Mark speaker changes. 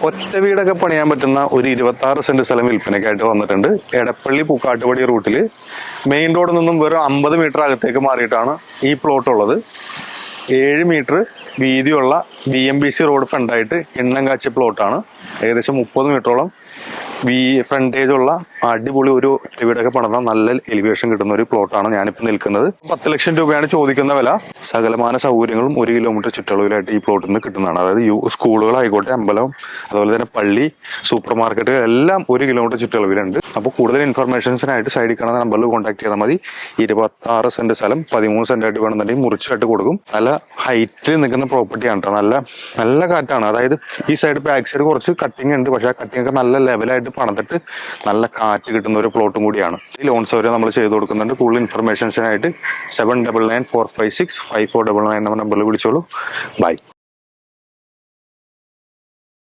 Speaker 1: ഒറ്റ വീടൊക്കെ പണിയാൻ പറ്റുന്ന ഒരു 26 സെന്റ് സ്ഥലം വിൽപ്പനയ്ക്കായിട്ട് വന്നിട്ടുണ്ട്. എടപ്പള്ളി പൂക്കാട്ടുപടി റൂട്ടിൽ മെയിൻ റോഡിൽ നിന്നും വെറും 50 മീറ്റർ അകത്തേക്ക് മാറിയിട്ടാണ് ഈ പ്ലോട്ട് ഉള്ളത്. 7 മീറ്റർ വീതിയുള്ള BMBC റോഡ് ഫ്രണ്ടായിട്ട് എണ്ണം കാച്ചിയ പ്ലോട്ടാണ്. ഏകദേശം 30 മീറ്ററോളം ഫ്രണ്ടേജ് ഉള്ള അടിപൊളി ഒരു വീടൊക്കെ പണിത നല്ല എലിവേഷൻ കിട്ടുന്ന ഒരു പ്ലോട്ടാണ് ഞാനിപ്പോൾ നിൽക്കുന്നത്. 10 ലക്ഷം രൂപയാണ് ചോദിക്കുന്ന വില. സകലമാന സൗകര്യങ്ങളും 1 കിലോമീറ്റർ ചുറ്റളവിലായിട്ട് ഈ പ്ലോട്ടിൽ നിന്ന് കിട്ടുന്നതാണ്. അതായത് സ്കൂളുകളായിക്കോട്ടെ, അമ്പലം, അതുപോലെ തന്നെ പള്ളി, സൂപ്പർ മാർക്കറ്റുകൾ എല്ലാം 1 കിലോമീറ്റർ ചുറ്റളവിലുണ്ട്. അപ്പോൾ കൂടുതൽ ഇൻഫർമേഷൻസിനായിട്ട് സൈഡിൽ കാണുന്ന നമ്പറിൽ കോൺടാക്ട് ചെയ്താൽ മതി. 26 സെന്റ് സ്ഥലം 13 സെന്റായിട്ട് വേണമെന്നുണ്ടെങ്കിൽ മുറിച്ചായിട്ട് കൊടുക്കും. നല്ല ഹൈറ്റിൽ നിൽക്കുന്ന പ്രോപ്പർട്ടിയാണ് കേട്ടോ. നല്ല കാറ്റാണ്. അതായത് ഈ സൈഡ് ബാക്ക് സൈഡ് കുറച്ച് കട്ടിങ് ഉണ്ട്, പക്ഷെ ആ കട്ടിങ് ഒക്കെ നല്ല ലെവലായിട്ട് പണിതിട്ട് നല്ല കാറ്റ് കിട്ടുന്ന ഒരു പ്ലോട്ടും കൂടിയാണ്. ഈ ലോൺ സൗകര്യം നമ്മൾ ചെയ്ത് കൊടുക്കുന്നുണ്ട്. കൂടുതൽ ഇൻഫർമേഷൻസിനായിട്ട് 7994565499 നമ്പറിൽ വിളിച്ചോളൂ. ബൈ.